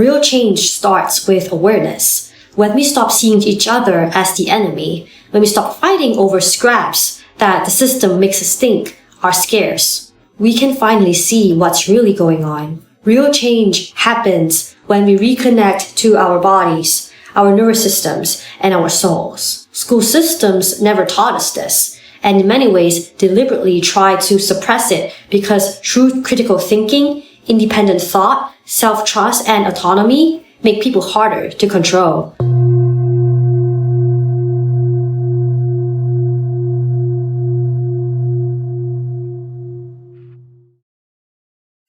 Real change starts with awareness. When we stop seeing each other as the enemy, when we stop fighting over scraps that the system makes us think are scarce, we can finally see what's really going on. Real change happens when we reconnect to our bodies, our nervous systems, and our souls. School systems never taught us this, and in many ways deliberately try to suppress it because true critical thinking, independent thought, self-trust, and autonomy make people harder to control.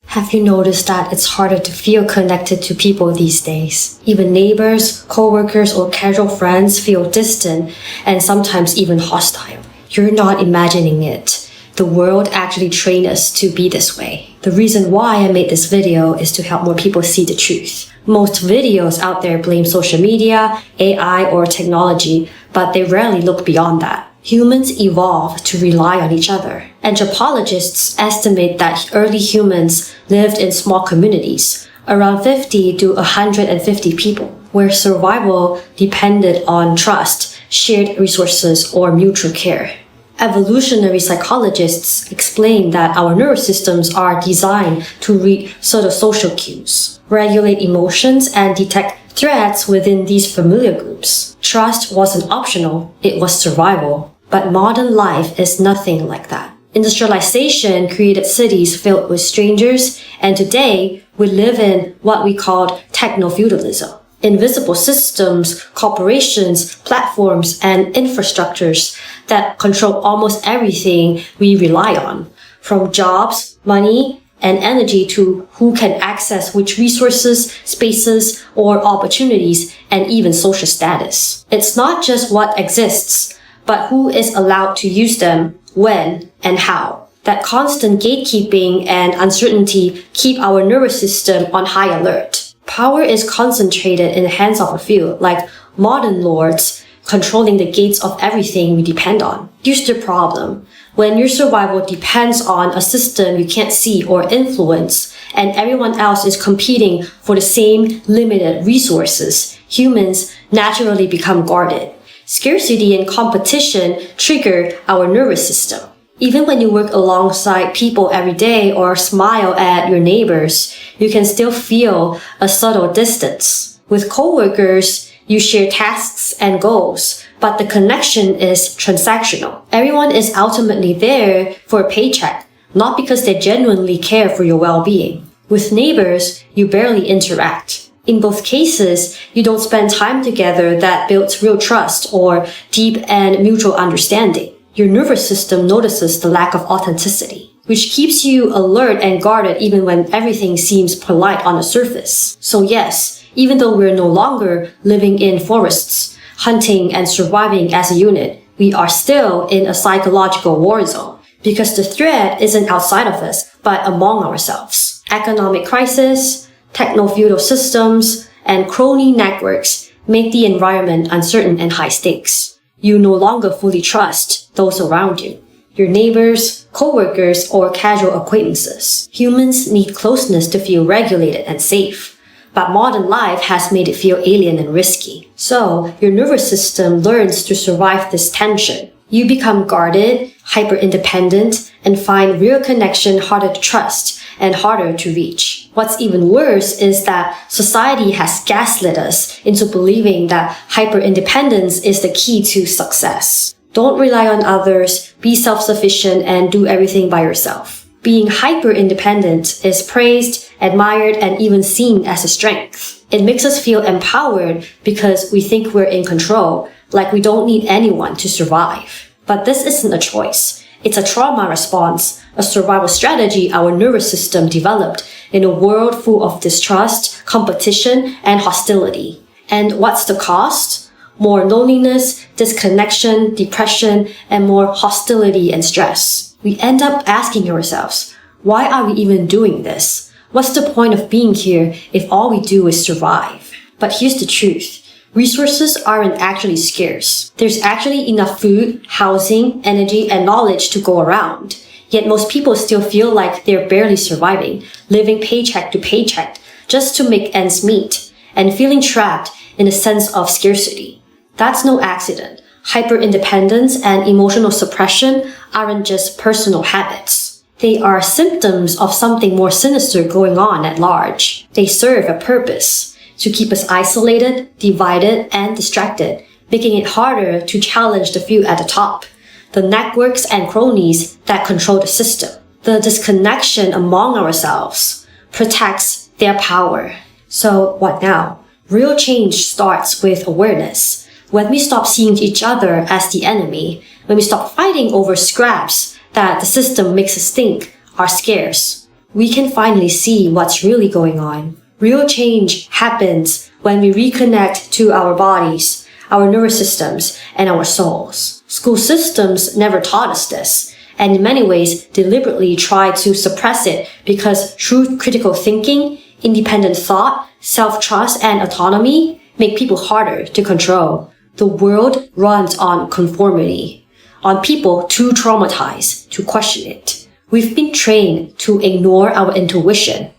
Have you noticed that it's harder to feel connected to people these days? Even neighbors, co-workers, or casual friends feel distant and sometimes even hostile. You're not imagining it. The world actually trained us to be this way. The reason why I made this video is to help more people see the truth. Most videos out there blame social media, AI, or technology, but they rarely look beyond that. Humans evolved to rely on each other. Anthropologists estimate that early humans lived in small communities, around 50 to 150 people, where survival depended on trust, shared resources, or mutual care. Evolutionary psychologists explain that our nervous systems are designed to read subtle social cues, regulate emotions, and detect threats within these familiar groups. Trust wasn't optional, it was survival. But modern life is nothing like that. Industrialization created cities filled with strangers, and today we live in what we call techno-feudalism. Invisible systems, corporations, platforms, and infrastructures that control almost everything we rely on, from jobs, money, and energy to who can access which resources, spaces, or opportunities, and even social status. It's not just what exists, but who is allowed to use them, when, and how. That constant gatekeeping and uncertainty keep our nervous system on high alert. Power is concentrated in the hands of a few, like modern lords, controlling the gates of everything we depend on. Here's the problem. When your survival depends on a system you can't see or influence, and everyone else is competing for the same limited resources, humans naturally become guarded. Scarcity and competition trigger our nervous system. Even when you work alongside people every day or smile at your neighbors, you can still feel a subtle distance. With coworkers, you share tasks and goals, but the connection is transactional. Everyone is ultimately there for a paycheck, not because they genuinely care for your well-being. With neighbors, you barely interact. In both cases, you don't spend time together that builds real trust or deep and mutual understanding. Your nervous system notices the lack of authenticity, which keeps you alert and guarded even when everything seems polite on the surface. So yes, even though we're no longer living in forests, hunting and surviving as a unit, we are still in a psychological war zone because the threat isn't outside of us, but among ourselves. Economic crisis, techno-feudal systems, and crony networks make the environment uncertain and high stakes. You no longer fully trust those around you, your neighbors, co-workers, or casual acquaintances. Humans need closeness to feel regulated and safe, but modern life has made it feel alien and risky. So, your nervous system learns to survive this tension. You become guarded, hyper-independent, and find real connection harder to trust and harder to reach. What's even worse is that society has gaslit us into believing that hyper-independence is the key to success. Don't rely on others, be self-sufficient, and do everything by yourself. Being hyper-independent is praised, admired, and even seen as a strength. It makes us feel empowered because we think we're in control, like we don't need anyone to survive. But this isn't a choice. It's a trauma response, a survival strategy our nervous system developed in a world full of distrust, competition, and hostility. And what's the cost? More loneliness, disconnection, depression, and more hostility and stress. We end up asking ourselves, why are we even doing this? What's the point of being here if all we do is survive? But here's the truth. Resources aren't actually scarce. There's actually enough food, housing, energy, and knowledge to go around. Yet most people still feel like they're barely surviving, living paycheck to paycheck, just to make ends meet, and feeling trapped in a sense of scarcity. That's no accident. Hyper-independence and emotional suppression aren't just personal habits. They are symptoms of something more sinister going on at large. They serve a purpose to keep us isolated, divided, and distracted, making it harder to challenge the few at the top, the networks and cronies that control the system. The disconnection among ourselves protects their power. So what now? Real change starts with awareness. When we stop seeing each other as the enemy, when we stop fighting over scraps that the system makes us think are scarce, we can finally see what's really going on. Real change happens when we reconnect to our bodies, our nervous systems, and our souls. School systems never taught us this, and in many ways deliberately try to suppress it because true critical thinking, independent thought, self-trust, and autonomy make people harder to control. The world runs on conformity, on people too traumatized to question it. We've been trained to ignore our intuition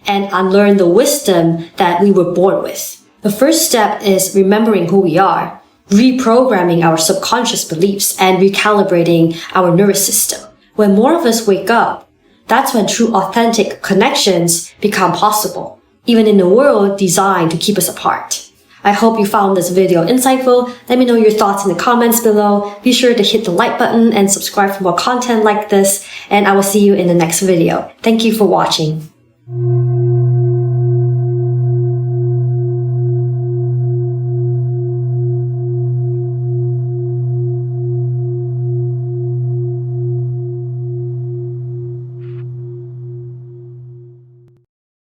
and unlearn the wisdom that we were born with. The first step is remembering who we are, reprogramming our subconscious beliefs, and recalibrating our nervous system. When more of us wake up, that's when true authentic connections become possible, even in a world designed to keep us apart. I hope you found this video insightful. Let me know your thoughts in the comments below. Be sure to hit the like button and subscribe for more content like this, and I will see you in the next video. Thank you for watching.